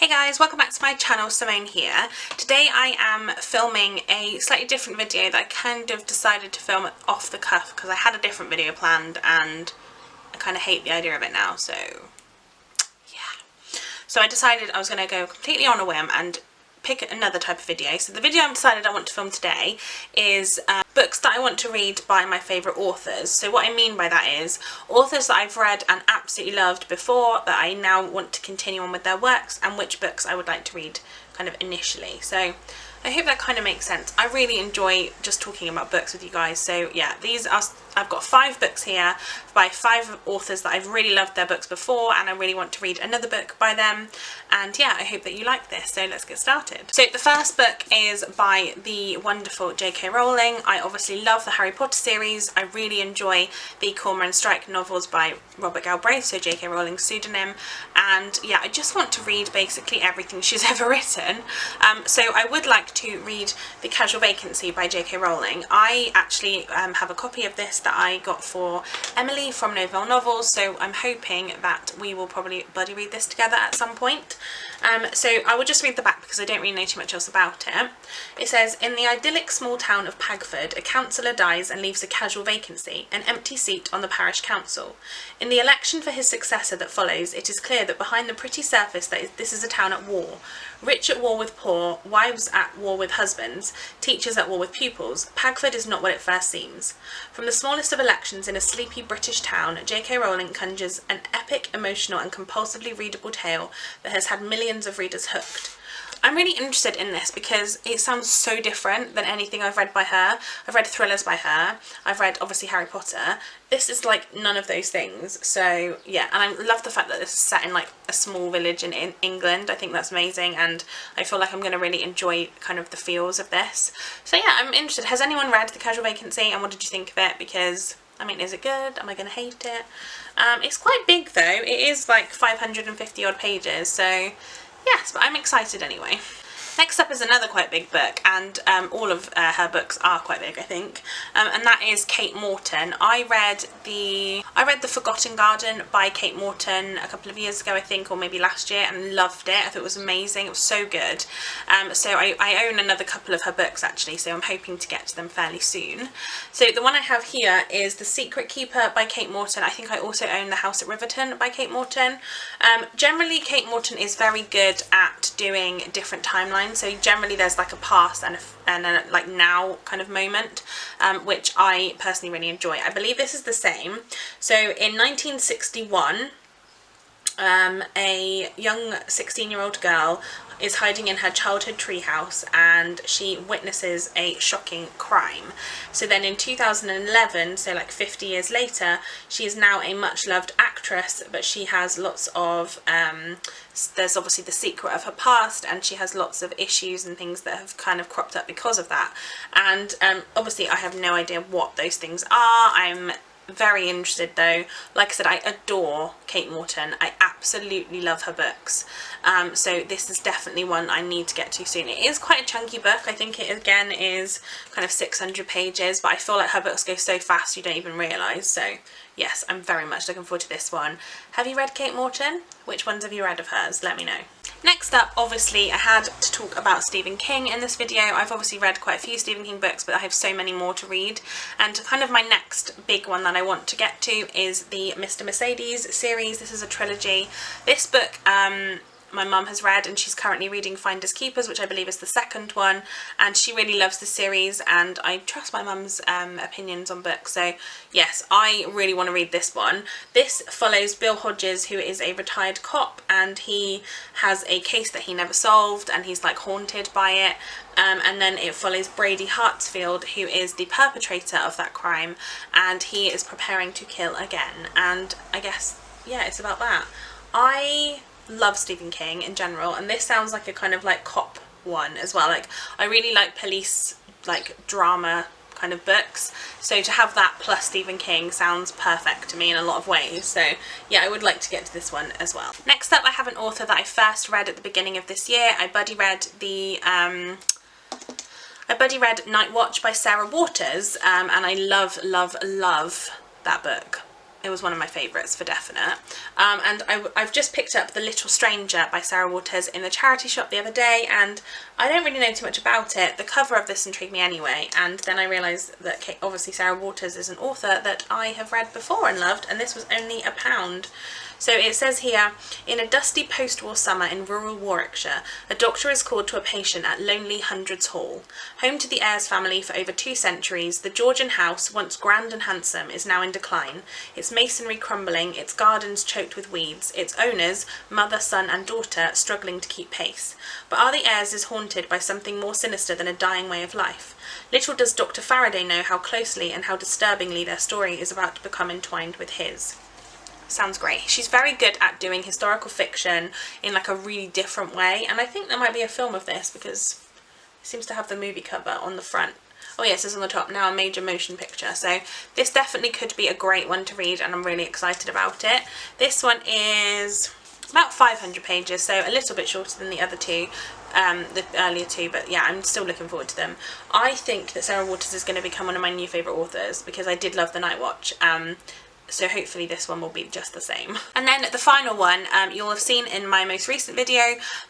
Hey guys, welcome back to my channel, Simone here. Today I am filming a slightly different video that I kind of decided to film off the cuff because I had a different video planned and I kind of hate the idea of it now, so yeah. So I decided I was going to go completely on a whim and pick another type of video. So the video I've decided I want to film today is books that I want to read by my favourite authors. So what I mean by that is authors that I've read and absolutely loved before that I now want to continue on with their works, and which books I would like to read kind of initially. So I hope that kind of makes sense. I really enjoy just talking about books with you guys. So yeah, I've got 5 books here by 5 authors that I've really loved their books before and I really want to read another book by them. And yeah, I hope that you like this. So let's get started. So the first book is by the wonderful J.K. Rowling. I obviously love the Harry Potter series. I really enjoy the Cormoran Strike novels by Robert Galbraith, so J.K. Rowling's pseudonym. And yeah, I just want to read basically everything she's ever written. So I would like to read The Casual Vacancy by J.K. Rowling. I actually have a copy of this that I got for Emily from Novell Novels, so I'm hoping that we will probably buddy read this together at some point. So I will just read the back because I don't really know too much else about it. It says, in the idyllic small town of Pagford, a councillor dies and leaves a casual vacancy, an empty seat on the parish council. In the election for his successor that follows, it is clear that behind the pretty surface that this is a town at war. Rich at war with poor, wives at war with husbands, teachers at war with pupils, Pagford is not what it first seems. From the smallest of elections in a sleepy British town, J.K. Rowling conjures an epic, emotional and compulsively readable tale that has had millions of readers hooked. I'm really interested in this because it sounds so different than anything I've read by her. I've read thrillers by her. I've read, obviously, Harry Potter. This is like none of those things. So yeah, and I love the fact that this is set in like a small village in England. I think that's amazing, and I feel like I'm going to really enjoy kind of the feels of this. So yeah, I'm interested. Has anyone read The Casual Vacancy, and what did you think of it? Because I mean, is it good? Am I going to hate it? It's quite big though. It is like 550 odd pages, so yes, but I'm excited anyway. Next up is another quite big book, and all of her books are quite big, I think, and that is Kate Morton. I read The Forgotten Garden by Kate Morton a couple of years ago, I think, or maybe last year, and loved it. I thought it was amazing. It was so good. So I own another couple of her books actually, so I'm hoping to get to them fairly soon. So the one I have here is The Secret Keeper by Kate Morton. I think I also own The House at Riverton by Kate Morton. Generally, Kate Morton is very good at doing different timelines. So generally there's like a past and a like now kind of moment, which I personally really enjoy. I believe this is the same. So in 1961, a young 16-year-old girl is hiding in her childhood treehouse and she witnesses a shocking crime. So then in 2011, so like 50 years later, she is now a much loved actress, but she has lots of there's obviously the secret of her past, and she has lots of issues and things that have kind of cropped up because of that. And obviously I have no idea what those things are. I'm very interested though. Like I said, I adore Kate Morton. I absolutely love her books. So this is definitely one I need to get to soon. It is quite a chunky book. I think it again is kind of 600 pages, but I feel like her books go so fast you don't even realise. So yes, I'm very much looking forward to this one. Have you read Kate Morton? Which ones have you read of hers? Let me know. Next up, obviously, I had to talk about Stephen King in this video. I've obviously read quite a few Stephen King books, but I have so many more to read. And kind of my next big one that I want to get to is the Mr. Mercedes series. This is a trilogy. This book, my mum has read, and she's currently reading Finders Keepers, which I believe is the second one, and she really loves the series, and I trust my mum's opinions on books. So yes, I really want to read this one. This follows Bill Hodges, who is a retired cop, and he has a case that he never solved, and he's like haunted by it. And then it follows Brady Hartsfield, who is the perpetrator of that crime, and he is preparing to kill again. And I guess, yeah, it's about that. I love Stephen King in general, and this sounds like a kind of like cop one as well. Like I really like police, like drama kind of books, so to have that plus Stephen King sounds perfect to me in a lot of ways. So yeah, I would like to get to this one as well. Next up, I have an author that I first read at the beginning of this year. I buddy read Night Watch by Sarah Waters, and I love that book. it was one of my favourites for definite. And I've just picked up The Little Stranger by Sarah Waters in the charity shop the other day, and I don't really know too much about it. The cover of this intrigued me anyway, and then I realised that obviously Sarah Waters is an author that I have read before and loved, and this was only £1. So it says here, in a dusty post-war summer in rural Warwickshire, a doctor is called to a patient at lonely Hundreds Hall. Home to the Ayres family for over 2 centuries, the Georgian house, once grand and handsome, is now in decline, its masonry crumbling, its gardens choked with weeds, its owners, mother, son and daughter, struggling to keep pace. But are the Ayres haunted by something more sinister than a dying way of life? Little does Dr. Faraday know how closely and how disturbingly their story is about to become entwined with his. Sounds great. She's very good at doing historical fiction in like a really different way, and I think there might be a film of this because it seems to have the movie cover on the front. Oh yes, it's on the top, now a major motion picture, so this definitely could be a great one to read and I'm really excited about it. This one is about 500 pages, so a little bit shorter than the other two, the earlier two, but yeah, I'm still looking forward to them. I think that Sarah Waters is going to become one of my new favourite authors because I did love The Night Watch. So hopefully this one will be just the same. And then the final one, you'll have seen in my most recent video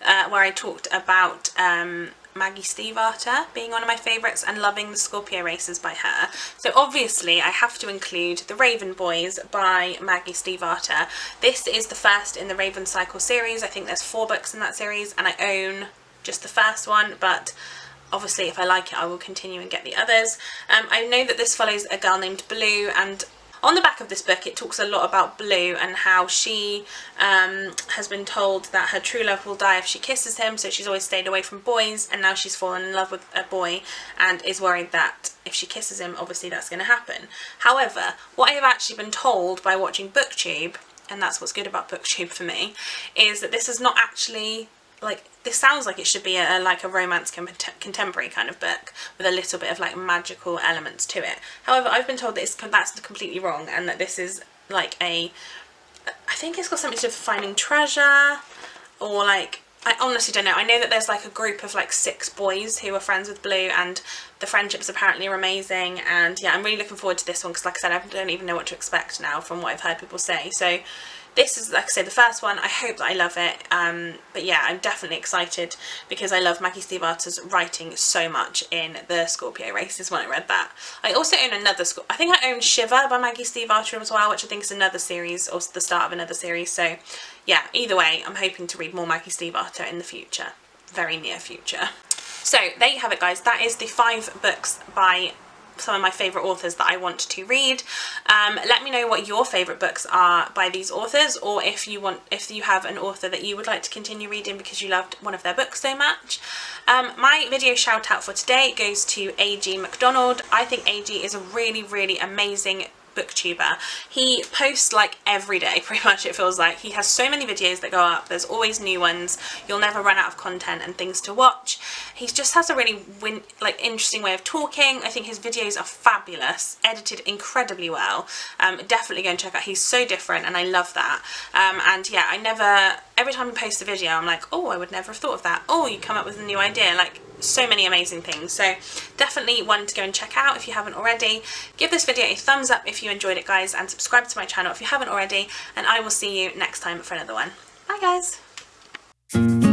where I talked about Maggie Stiefvater being one of my favourites and loving the Scorpio races by her. So obviously I have to include The Raven Boys by Maggie Stiefvater. This is the first in the Raven Cycle series. I think there's 4 books in that series and I own just the first one, but obviously if I like it I will continue and get the others. I know that this follows a girl named Blue, and on the back of this book it talks a lot about Blue and how she has been told that her true love will die if she kisses him, so she's always stayed away from boys, and now she's fallen in love with a boy and is worried that if she kisses him obviously that's going to happen. However, what I have actually been told by watching BookTube, and that's what's good about BookTube for me, is that this is not actually, like, this sounds like it should be like a romance contemporary kind of book with a little bit of like magical elements to it. However, I've been told that that's completely wrong and that this is like I think it's got something to do with finding treasure, or like, I honestly don't know. I know that there's like a group of like 6 boys who are friends with Blue and the friendships apparently are amazing, and yeah, I'm really looking forward to this one because like I said, I don't even know what to expect now from what I've heard people say. So this is, like I say, the first one. I hope that I love it, but yeah, I'm definitely excited because I love Maggie Stiefvater's writing so much in the Scorpio races when I read that. I also own another, I think I own Shiver by Maggie Stiefvater as well, which I think is another series, or the start of another series. So yeah, either way, I'm hoping to read more Maggie Stiefvater in the future, very near future. So there you have it guys, that is the 5 books by some of my favourite authors that I want to read. Let me know what your favourite books are by these authors, or if you have an author that you would like to continue reading because you loved one of their books so much. My video shout out for today goes to A.G. Macdonald. I think A.G. is a really amazing booktuber. He posts like every day, pretty much, it feels like. He has so many videos that go up, there's always new ones, you'll never run out of content and things to watch. He just has a really interesting way of talking. I think his videos are fabulous, edited incredibly well. Definitely go and check out, he's so different and I love that. And yeah, every time he posts a video I'm like, oh, I would never have thought of that, oh, you come up with a new idea, like so many amazing things. So definitely one to go and check out if you haven't already. Give this video a thumbs up if you enjoyed it guys, and subscribe to my channel if you haven't already, and I will see you next time for another one. Bye guys.